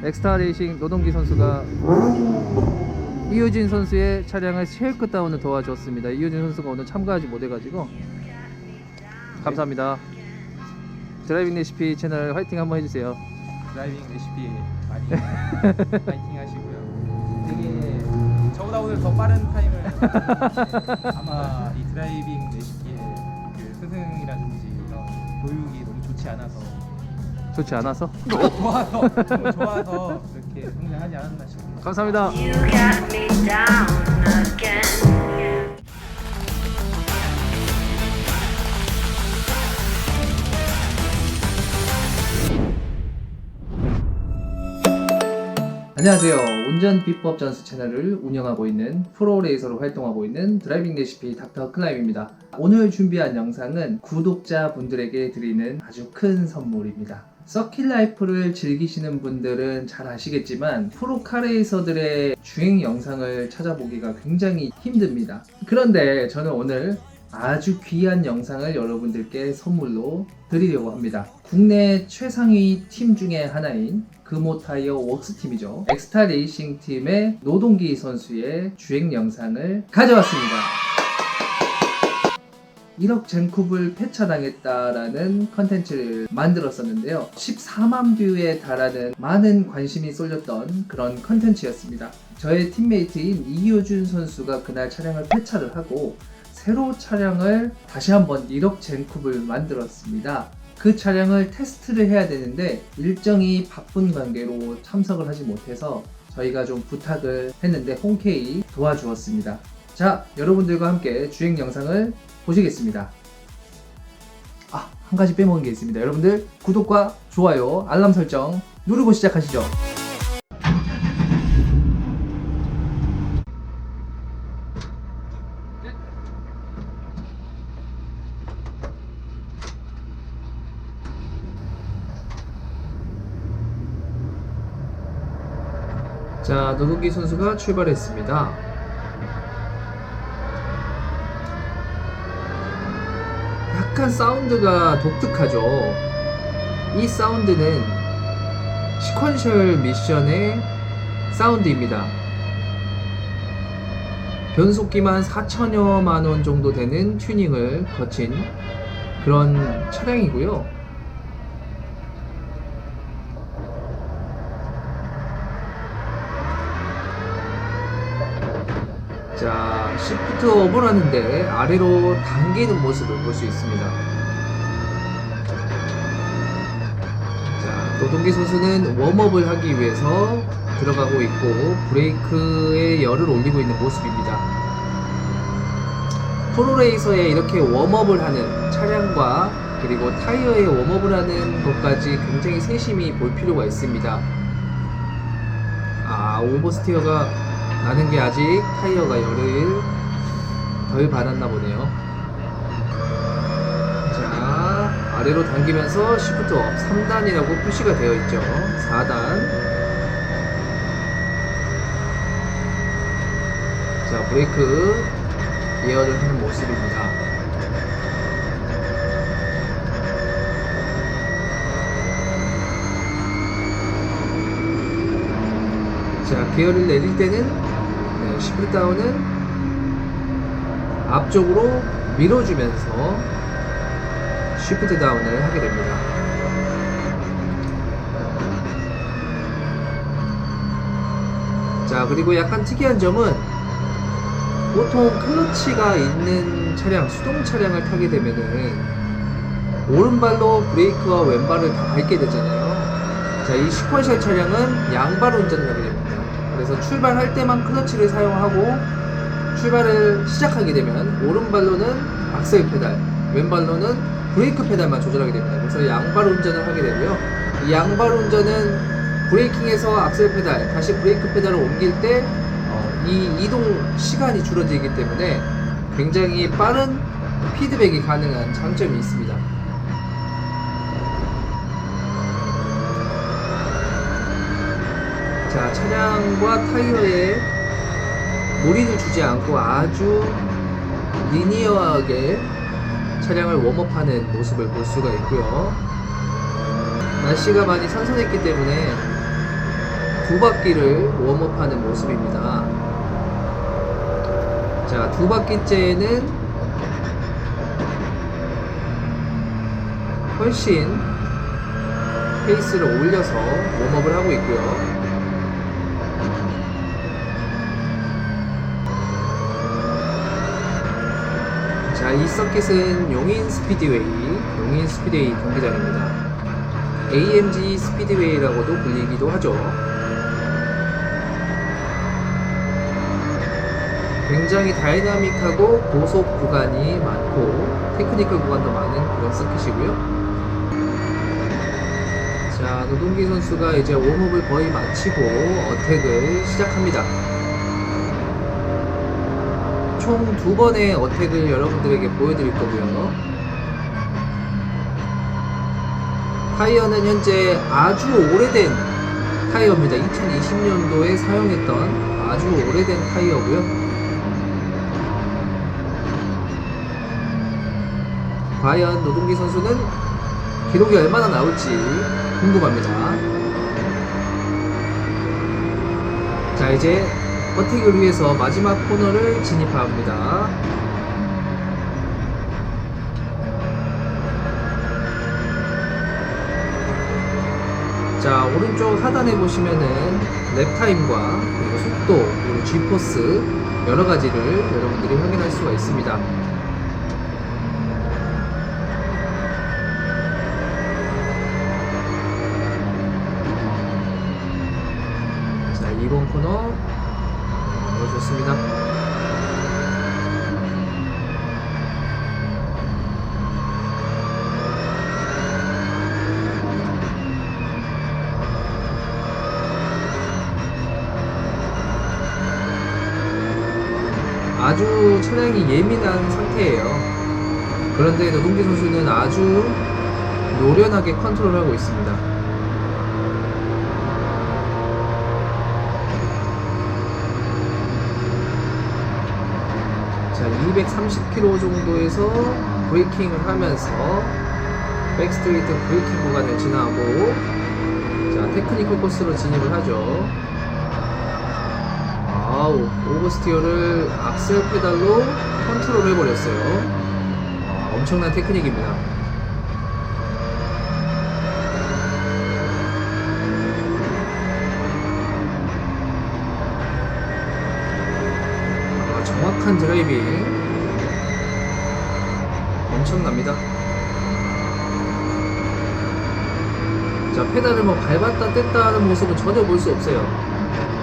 엑스타 레이싱 노동기 선수가 이효진 선수의 차량을 쉐이크 다운을 도와줬습니다. 이효진 선수가 오늘 참가하지 못해가지고 감사합니다. 드라이빙 레시피 채널 화이팅 한번 해주세요. 드라이빙 레시피 많이 파이팅 하시고요. 되게 저보다 오늘 더 빠른 타임을 아마 이 드라이빙 레시피의 그 스승이라든지 이런 교육이 너무 좋지 않아서 좋지 않아서? 좋아서 너무 좋아서 그렇게 성장하지 않았나 싶습니다. 감사합니다. You got me down again. 안녕하세요. 운전 비법 전수 채널을 운영하고 있는 프로레이서로 활동하고 있는 드라이빙 레시피 닥터 클라임입니다. 오늘 준비한 영상은 구독자분들에게 드리는 아주 큰 선물입니다. 서킷 라이프를 즐기시는 분들은 잘 아시겠지만 프로 카레이서들의 주행 영상을 찾아보기가 굉장히 힘듭니다. 그런데 저는 오늘 아주 귀한 영상을 여러분들께 선물로 드리려고 합니다. 국내 최상위 팀 중에 하나인 금호타이어 웍스팀이죠. 엑스타 레이싱 팀의 노동기 선수의 주행 영상을 가져왔습니다. 1억 젠쿱을 폐차당했다라는 컨텐츠를 만들었었는데요. 14만 뷰에 달하는 많은 관심이 쏠렸던 그런 컨텐츠였습니다. 저의 팀메이트인 이효준 선수가 그날 차량을 폐차를 하고 새로 차량을 다시 한번 1억 젠쿱을 만들었습니다. 그 차량을 테스트를 해야 되는데 일정이 바쁜 관계로 참석을 하지 못해서 저희가 좀 부탁을 했는데 흔쾌히 도와주었습니다. 자, 여러분들과 함께 주행 영상을 보시겠습니다. 한 가지 빼먹은 게 있습니다. 여러분들 구독과 좋아요, 알람 설정 누르고 시작하시죠. 자, 노동기 선수가 출발했습니다. 약간 사운드가 독특하죠. 이 사운드는 시퀀셜 미션의 사운드입니다. 변속기만 4천여만원 정도 되는 튜닝을 거친 그런 차량이고요. 자, 시프트 업을 하는데 아래로 당기는 모습을 볼 수 있습니다. 자, 노동기 선수는 웜업을 하기 위해서 들어가고 있고 브레이크에 열을 올리고 있는 모습입니다. 프로레이서에 이렇게 웜업을 하는 차량과 그리고 타이어에 웜업을 하는 것까지 굉장히 세심히 볼 필요가 있습니다. 오버스티어가 나는 게 아직 타이어가 열을 덜 받았나 보네요. 자, 아래로 당기면서 시프트 업 3단이라고 표시가 되어 있죠. 4단. 자, 브레이크 예열을 하는 모습입니다. 자, 기어를 내릴 때는 시프트 다운은 앞쪽으로 밀어주면서 시프트 다운을 하게 됩니다. 자, 그리고 약간 특이한 점은 보통 클러치가 있는 차량, 수동 차량을 타게 되면은 오른발로 브레이크와 왼발을 다 밟게 되잖아요. 자, 이 시퀀셜 차량은 양발 운전을 하게 됩니다. 그래서 출발할 때만 클러치를 사용하고 출발을 시작하게 되면 오른발로는 악셀 페달, 왼발로는 브레이크 페달만 조절하게 됩니다. 그래서 양발 운전을 하게 되고요. 이 양발 운전은 브레이킹에서 악셀 페달, 다시 브레이크 페달을 옮길 때 이 이동 시간이 줄어들기 때문에 굉장히 빠른 피드백이 가능한 장점이 있습니다. 자, 차량과 타이어에 무리를 주지 않고 아주 리니어하게 차량을 웜업하는 모습을 볼 수가 있고요. 날씨가 많이 선선했기 때문에 두 바퀴를 웜업하는 모습입니다. 자, 두 바퀴째는 훨씬 페이스를 올려서 웜업을 하고 있고요. 자, 이 서킷은 용인 스피드웨이 경기장입니다. AMG 스피드웨이라고도 불리기도 하죠. 굉장히 다이나믹하고 고속 구간이 많고 테크니컬 구간도 많은 그런 서킷이고요. 자, 노동기 선수가 이제 웜업을 거의 마치고 어택을 시작합니다. 총 2번의 어택을 여러분들에게 보여드릴 거고요. 타이어는 현재 아주 오래된 타이어입니다. 2020년도에 사용했던 아주 오래된 타이어고요. 과연 노동기 선수는 기록이 얼마나 나올지 궁금합니다. 자, 이제 어택을 위해서 마지막 코너를 진입합니다. 자, 오른쪽 하단에 보시면은 랩타임과 그리고 속도, 그리고 G포스 여러가지를 여러분들이 확인할 수가 있습니다. 자, 2번 코너 좋습니다. 아주 차량이 예민한 상태예요. 그런데 노동기 선수는 아주 노련하게 컨트롤하고 있습니다. 자, 230km 정도에서 브레이킹을 하면서 백스트리트 브레이킹 구간을 지나고, 자, 테크니컬 코스로 진입을 하죠. 아우, 오버스티어를 악셀 페달로 컨트롤 해버렸어요. 엄청난 테크닉입니다. 정확한 드라이빙 엄청납니다. 자, 페달을 뭐 밟았다 뗐다 하는 모습은 전혀 볼 수 없어요.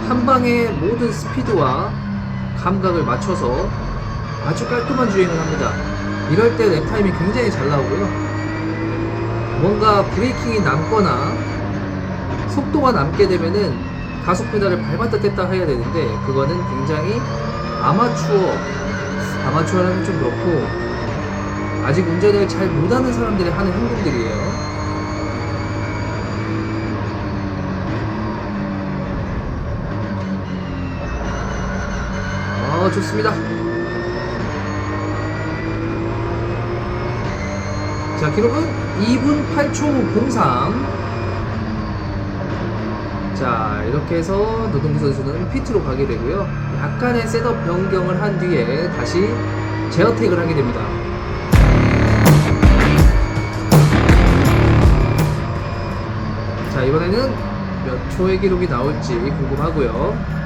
한 방에 모든 스피드와 감각을 맞춰서 아주 깔끔한 주행을 합니다. 이럴 때 랩타임이 굉장히 잘 나오고요. 뭔가 브레이킹이 남거나 속도가 남게 되면은 가속 페달을 밟았다 뗐다 해야 되는데, 그거는 굉장히 아마추어라면 좀 그렇고 아직 운전을 잘 못하는 사람들이 하는 행동들이에요. 좋습니다. 자, 기록은 2분 8초 03. 자, 이렇게 해서 노동기 선수는 피트로 가게 되고요. 약간의 셋업 변경을 한 뒤에 다시 재어택을 하게 됩니다. 자, 이번에는 몇 초의 기록이 나올지 궁금하고요.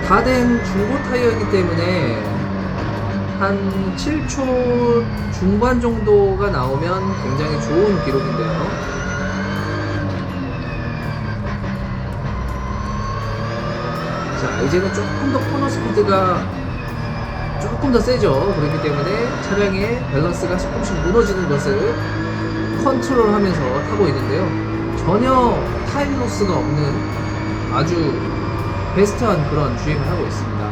다 된 중고 타이어이기 때문에 한 7초 중반 정도가 나오면 굉장히 좋은 기록인데요. 자, 이제는 조금 더 코너 스피드가 조금 더 세죠. 그렇기 때문에 차량의 밸런스가 조금씩 무너지는 것을 컨트롤하면서 타고 있는데요. 전혀 타임 로스가 없는 아주 베스트한 그런 주행을 하고 있습니다.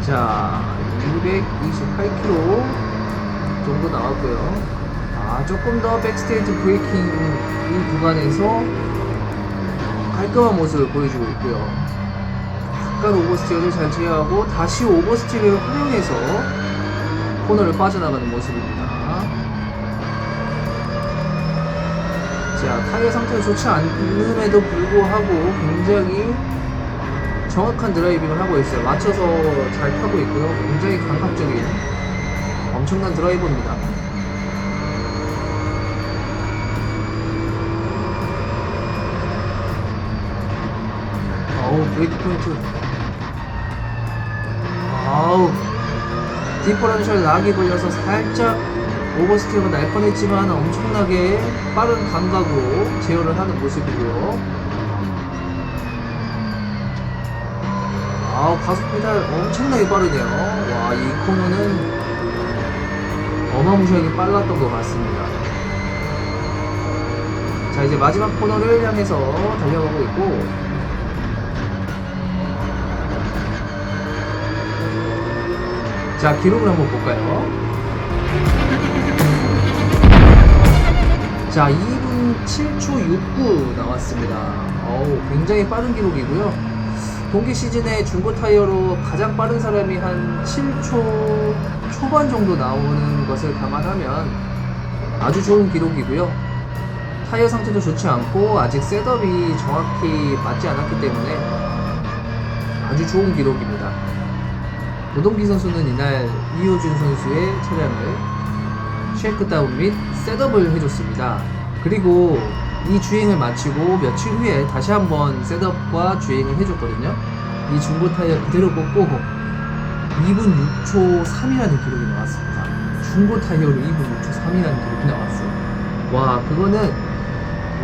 자, 228km 정도 나왔고요. 조금 더 백스테이지 브레이킹 이 구간에서 깔끔한 모습을 보여주고 있고요. 약간 오버스티어를 잘 제어하고 다시 오버스티어를 활용해서 코너를 빠져나가는 모습입니다. 자, 타이어 상태가 좋지 않음에도 불구하고 굉장히 정확한 드라이빙을 하고 있어요. 맞춰서 잘 타고 있고요. 굉장히 감각적인 엄청난 드라이버입니다. 어우, 브레이크 포인트. 아우, 디퍼런셜 락이 걸려서 살짝 오버스티어가 날 뻔했지만 엄청나게 빠른 감각으로 제어를 하는 모습이고요. 아우, 가속 페달 엄청나게 빠르네요. 와, 이 코너는 어마무시하게 빨랐던 것 같습니다. 자, 이제 마지막 코너를 향해서 달려가고 있고, 자, 기록을 한번 볼까요? 자, 2분 7초 69 나왔습니다. 어우, 굉장히 빠른 기록이고요. 동기 시즌에 중고 타이어로 가장 빠른 사람이 한 7초 초반 정도 나오는 것을 감안하면 아주 좋은 기록이고요. 타이어 상태도 좋지 않고 아직 셋업이 정확히 맞지 않았기 때문에 아주 좋은 기록입니다. 노동기 선수는 이날 이호준 선수의 차량을 쉐이크다운 및 셋업을 해줬습니다. 그리고 이 주행을 마치고 며칠 후에 다시 한번 셋업과 주행을 해줬거든요. 이 중고 타이어 그대로 꽂고 2분 6초 3이라는 기록이 나왔습니다. 중고 타이어로 2분 6초 3이라는 기록이 나왔어요. 와, 그거는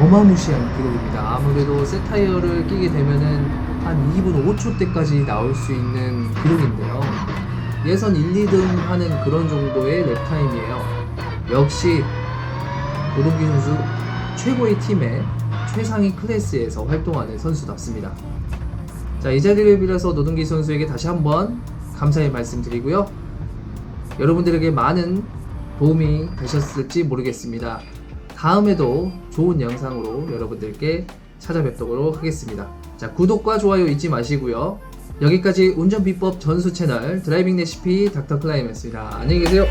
어마무시한 기록입니다. 아무래도 새 타이어를 끼게 되면은 한 2분 5초 때까지 나올 수 있는 기록인데요. 예선 1, 2등 하는 그런 정도의 랩타임이에요. 역시 노동기 선수 최고의 팀의 최상위 클래스에서 활동하는 선수답습니다. 자, 이 자리를 빌어서 노동기 선수에게 다시 한번 감사의 말씀드리고요. 여러분들에게 많은 도움이 되셨을지 모르겠습니다. 다음에도 좋은 영상으로 여러분들께 찾아뵙도록 하겠습니다. 자, 구독과 좋아요 잊지 마시고요. 여기까지 운전비법 전수 채널 드라이빙 레시피 닥터 클라이였습니다. 안녕히 계세요.